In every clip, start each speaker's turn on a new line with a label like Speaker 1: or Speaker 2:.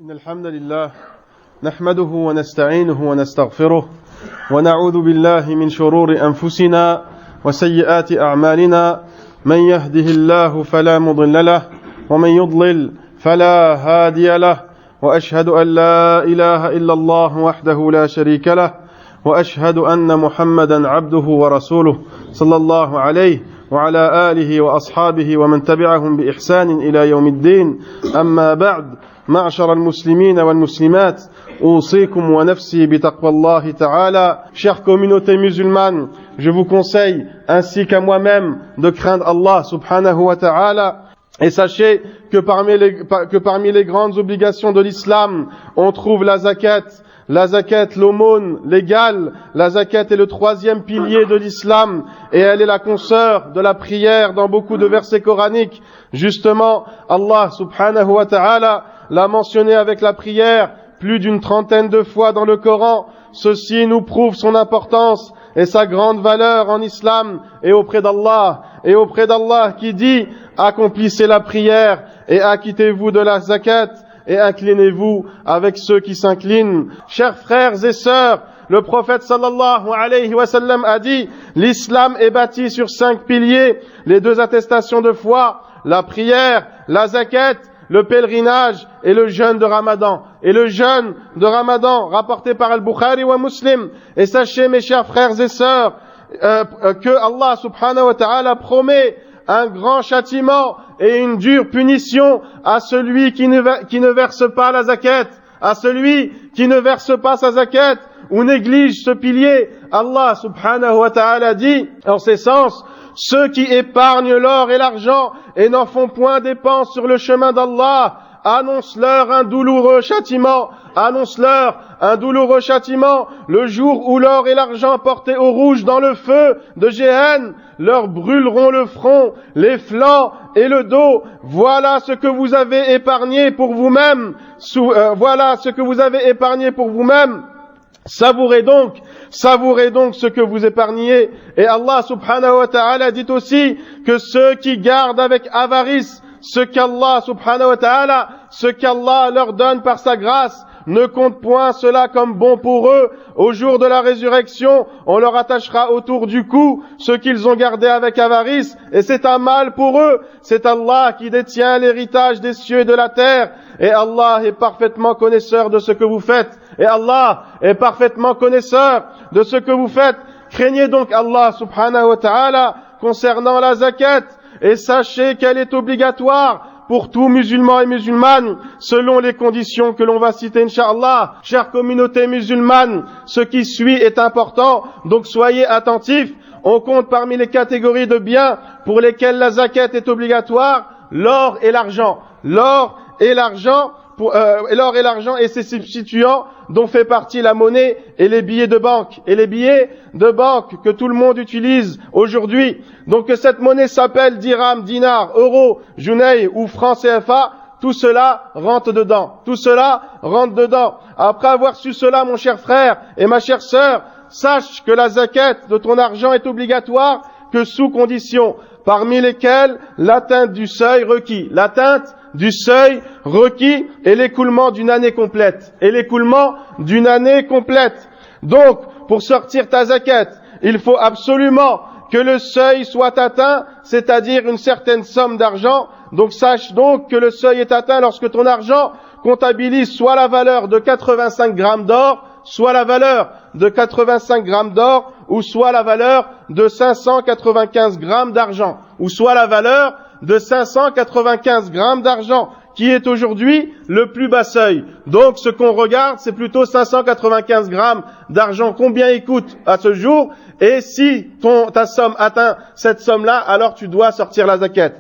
Speaker 1: إن الحمد لله نحمده ونستعينه ونستغفره ونعوذ بالله من شرور أنفسنا وسيئات أعمالنا من يهده الله فلا مضل له ومن يضلل فلا هادي له وأشهد أن لا إله إلا الله وحده لا شريك له وأشهد أن محمدا عبده ورسوله صلى الله عليه وعلى آله وأصحابه ومن تبعهم بإحسان إلى يوم الدين أما بعد معشر المسلمين والمسلمات أوصيكم ونفسي بتقوى الله تعالى. Chère communauté musulmane, je vous conseille ainsi qu'à moi-même de craindre Allah subhanahu wa ta'ala. Et sachez que parmi les grandes obligations de l'islam, on trouve la zakat. La zakat, l'aumône légale, la zakat est le troisième pilier de l'islam et elle est la consoeur de la prière dans beaucoup de versets coraniques. Justement, Allah subhanahu wa ta'ala l'a mentionné avec la prière plus d'une trentaine de fois dans le Coran. Ceci nous prouve son importance et sa grande valeur en islam et auprès d'Allah. Et auprès d'Allah qui dit « Accomplissez la prière et acquittez-vous de la zakat » et inclinez-vous avec ceux qui s'inclinent. Chers frères et sœurs, le prophète sallallahu alayhi wa sallam a dit, l'islam est bâti sur 5 piliers, les 2 attestations de foi, la prière, la zakat, le pèlerinage et le jeûne de Ramadan. Et le jeûne de Ramadan, rapporté par Al-Bukhari wa Muslim. Et sachez, mes chers frères et sœurs, que Allah subhanahu wa ta'ala promet un grand châtiment et une dure punition à celui qui ne verse pas la zakat, à celui qui ne verse pas sa zakat ou néglige ce pilier. Allah subhanahu wa ta'ala dit en ces sens, ceux qui épargnent l'or et l'argent et n'en font point dépense sur le chemin d'Allah, annonce-leur un douloureux châtiment, annonce-leur un douloureux châtiment, le jour où l'or et l'argent portés au rouge dans le feu de Géhenne leur brûleront le front, les flancs et le dos. Voilà ce que vous avez épargné pour vous-même. Voilà ce que vous avez épargné pour vous-même. Savourez donc ce que vous épargnez. Et Allah subhanahu wa ta'ala dit aussi que ceux qui gardent avec avarice ce qu'Allah subhanahu wa ta'ala, ce qu'Allah leur donne par sa grâce, ne compte point cela comme bon pour eux. Au jour de la résurrection, on leur attachera autour du cou ce qu'ils ont gardé avec avarice, et c'est un mal pour eux. C'est Allah qui détient l'héritage des cieux et de la terre, et Allah est parfaitement connaisseur de ce que vous faites. Et Allah est parfaitement connaisseur de ce que vous faites. Craignez donc Allah subhanahu wa ta'ala concernant la zakat, et sachez qu'elle est obligatoire pour tout musulman et musulmane, selon les conditions que l'on va citer, Inch'Allah. Chère communauté musulmane, ce qui suit est important, donc soyez attentifs. On compte parmi les catégories de biens pour lesquels la zakat est obligatoire, l'or et l'argent. L'or et l'argent et ses substituants dont fait partie la monnaie et les billets de banque. Et les billets de banque que tout le monde utilise aujourd'hui. Donc que cette monnaie s'appelle dirham, dinar, euro, junei ou franc CFA, tout cela rentre dedans. Tout cela rentre dedans. Après avoir su cela, mon cher frère et ma chère sœur, sache que la zakat de ton argent est obligatoire que sous conditions, parmi lesquelles l'atteinte du seuil requis. L'atteinte du seuil requis et l'écoulement d'une année complète. Donc, pour sortir ta zakat, il faut absolument que le seuil soit atteint, c'est-à-dire une certaine somme d'argent. Donc, sache donc que le seuil est atteint lorsque ton argent comptabilise soit la valeur de 85 grammes d'or, soit la valeur de 85 grammes d'or, ou soit la valeur de 595 grammes d'argent, ou soit la valeur de 595 grammes d'argent, qui est aujourd'hui le plus bas seuil. Donc, ce qu'on regarde, c'est plutôt 595 grammes d'argent, combien il coûte à ce jour, et si ta somme atteint cette somme-là, alors tu dois sortir la zakat.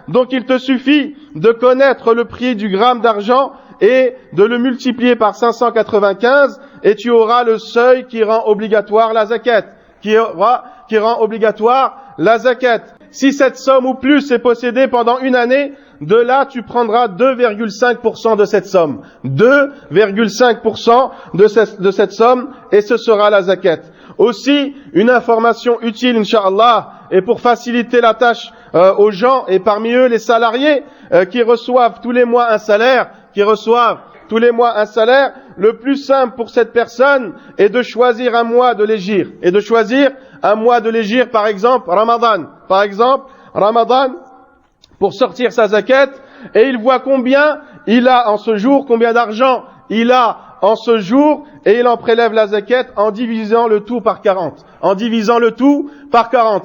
Speaker 1: Donc, il te suffit de connaître le prix du gramme d'argent et de le multiplier par 595, et tu auras le seuil qui rend obligatoire la zakat. Si cette somme ou plus est possédée pendant une année, de là tu prendras 2,5% de cette somme. 2,5% de cette somme, et ce sera la zakat. Aussi, une information utile, Inch'Allah, et pour faciliter la tâche aux gens, et parmi eux les salariés qui reçoivent tous les mois un salaire, le plus simple pour cette personne est de choisir un mois de l'hégire. Par exemple, Ramadan, pour sortir sa zakat, et il voit combien il a en ce jour, combien d'argent il a en ce jour, et il en prélève la zakat en divisant le tout par 40.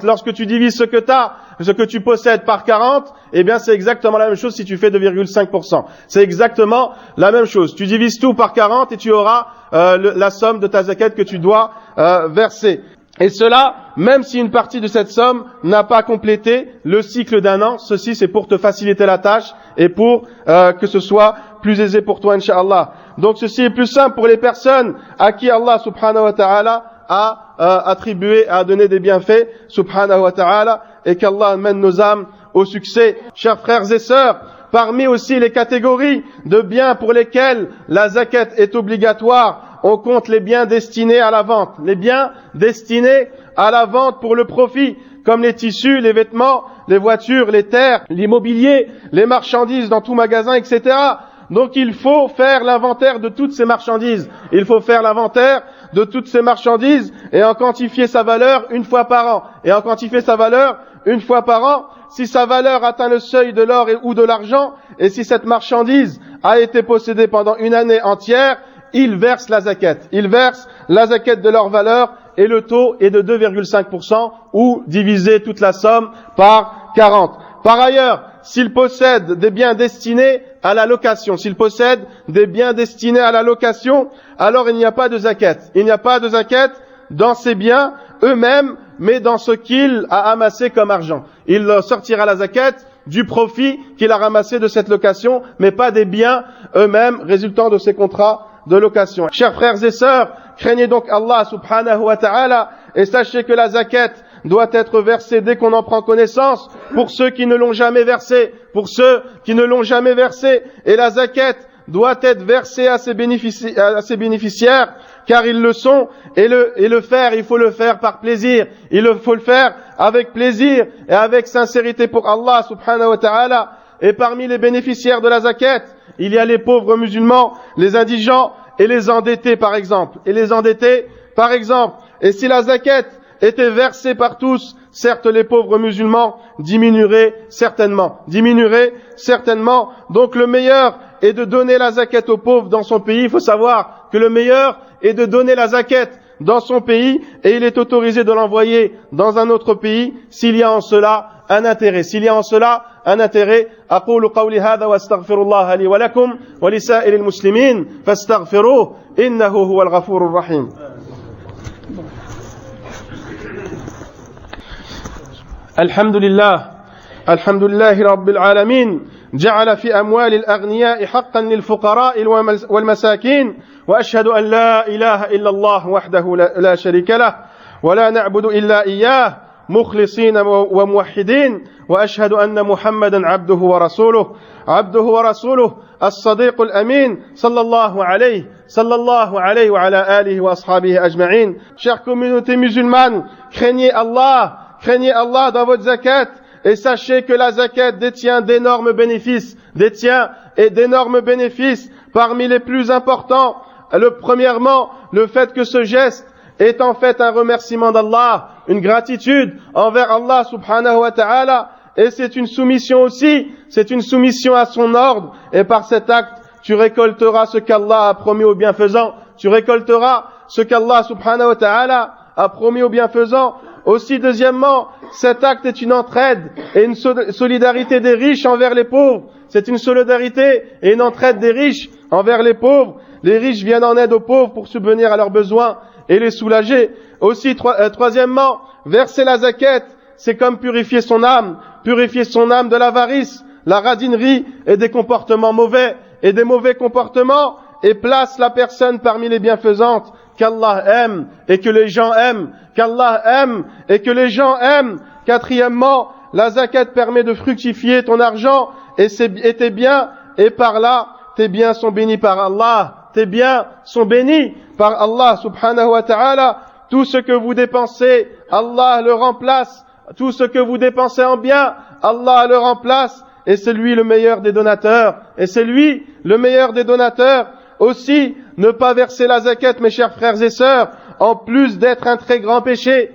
Speaker 1: Lorsque tu divises ce que tu possèdes par 40, eh bien c'est exactement la même chose si tu fais 2,5%. C'est exactement la même chose. Tu divises tout par 40 et tu auras la somme de ta zakat que tu dois verser. Et cela, même si une partie de cette somme n'a pas complété le cycle d'un an, ceci c'est pour te faciliter la tâche et pour que ce soit plus aisé pour toi, Inch'Allah. Donc ceci est plus simple pour les personnes à qui Allah subhanahu wa ta'ala a attribué, a donné des bienfaits, subhanahu wa ta'ala, et qu'Allah mène nos âmes au succès. Chers frères et sœurs, parmi aussi les catégories de biens pour lesquels la zakat est obligatoire, on compte les biens destinés à la vente. Les biens destinés à la vente pour le profit, comme les tissus, les vêtements, les voitures, les terres, l'immobilier, les marchandises dans tout magasin, etc. Donc il faut faire l'inventaire de toutes ces marchandises. Et en quantifier sa valeur une fois par an. Si sa valeur atteint le seuil de l'or ou de l'argent, et si cette marchandise a été possédée pendant une année entière, ils versent la zakat de leur valeur, et le taux est de 2,5% ou diviser toute la somme par 40. Par ailleurs, s'il possède des biens destinés à la location, alors il n'y a pas de zakat. Dans ces biens eux-mêmes, mais dans ce qu'il a amassé comme argent. Il sortira la zakat du profit qu'il a ramassé de cette location, mais pas des biens eux-mêmes résultant de ces contrats de location. Chers frères et sœurs, craignez donc Allah subhanahu wa ta'ala et sachez que la zakat doit être versée dès qu'on en prend connaissance pour ceux qui ne l'ont jamais versée, et la zakat doit être versée à ses bénéficiaires car ils le sont, et il faut le faire par plaisir, il faut le faire avec plaisir et avec sincérité pour Allah subhanahu wa ta'ala. Et parmi les bénéficiaires de la zakat, il y a les pauvres musulmans, les indigents et les endettés par exemple. Et si la zakat était versée par tous, certes les pauvres musulmans diminueraient certainement. Donc le meilleur est de donner la zakat aux pauvres dans son pays. Il faut savoir que le meilleur est de donner la zakat dans son pays, et il est autorisé de l'envoyer dans un autre pays s'il y a en cela un intérêt. أقول قولي هذا واستغفر الله لي ولكم ولسائر المسلمين فاستغفروه إنه هو الغفور الرحيم. الحمد لله رب العالمين، جعل في أموال الأغنياء حقا للفقراء والمساكين، وأشهد أن لا إله إلا الله وحده لا شريك له، ولا نعبد إلا إياه مخلصين وموحدين، وأشهد أن محمدا عبده ورسوله الصديق الأمين صلى الله عليه وعلى آله وأصحابه أجمعين. Chère communauté musulmane, craignez Allah dans votre zakat, et sachez que la zakat détient d'énormes bénéfices, parmi les plus importants. Premièrement, le fait que ce geste est en fait un remerciement d'Allah, une gratitude envers Allah subhanahu wa ta'ala, et c'est une soumission à son ordre, et par cet acte, tu récolteras ce qu'Allah a promis aux bienfaisants, Aussi, deuxièmement, cet acte est une entraide et une solidarité des riches envers les pauvres. C'est une solidarité et une entraide des riches envers les pauvres. Les riches viennent en aide aux pauvres pour subvenir à leurs besoins et les soulager. Aussi, troisièmement, verser la zakat, c'est comme purifier son âme de l'avarice, la radinerie et des comportements mauvais et des mauvais comportements, et place la personne parmi les bienfaisantes qu'Allah aime et que les gens aiment. Quatrièmement, la zakat permet de fructifier ton argent et tes biens, et par là, tes biens sont bénis par Allah. Subhanahu wa ta'ala. Tout ce que vous dépensez, Allah le remplace tout ce que vous dépensez en bien, Allah le remplace, et c'est lui le meilleur des donateurs. Et c'est lui le meilleur des donateurs. Aussi, ne pas verser la zakat, mes chers frères et sœurs, en plus d'être un très grand péché,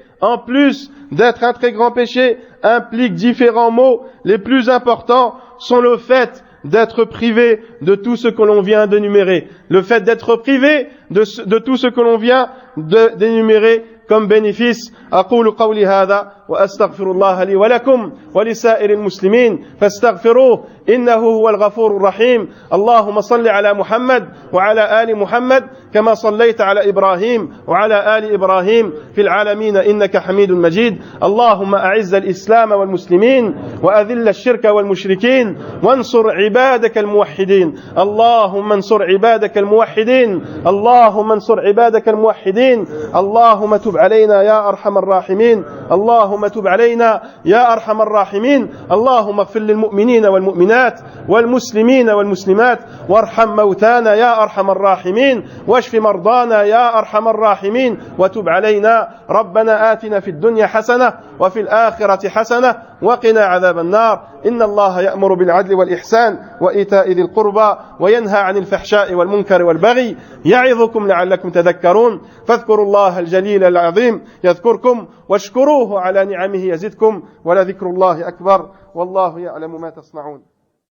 Speaker 1: implique différents maux. Les plus importants sont le fait d'être privé de tout ce que l'on vient d'énumérer. Le fait d'être privé de tout ce que l'on vient d'énumérer comme bénéfice. أقول قولي هذا وأستغفر الله لي ولكم ولسائر المسلمين فاستغفروه إنه هو الغفور الرحيم. اللهم صل على محمد وعلى آل محمد كما صليت على إبراهيم وعلى آل إبراهيم في العالمين إنك حميد مجيد. اللهم أعز الإسلام والمسلمين وأذل الشرك والمشركين وانصر عبادك الموحدين. اللهم انصر عبادك الموحدين. اللهم انصر عبادك الموحدين. اللهم تب علينا يا أرحم الراحمين. اللهم تب علينا يا أرحم الراحمين. اللهم اغفر للمؤمنين والمؤمنات والمسلمين والمسلمات وارحم موتانا يا أرحم الراحمين واشف مرضانا يا أرحم الراحمين وتب علينا. ربنا آتنا في الدنيا حسنة وفي الآخرة حسنة وقنا عذاب النار. إن الله يأمر بالعدل والإحسان وإيتاء ذي القربى وينهى عن الفحشاء والمنكر والبغي يعظكم لعلكم تذكرون. فاذكروا الله الجليل العظيم يذكركم واشكروه على نعمه يزدكم ولذكر الله أكبر والله يعلم ما تصنعون.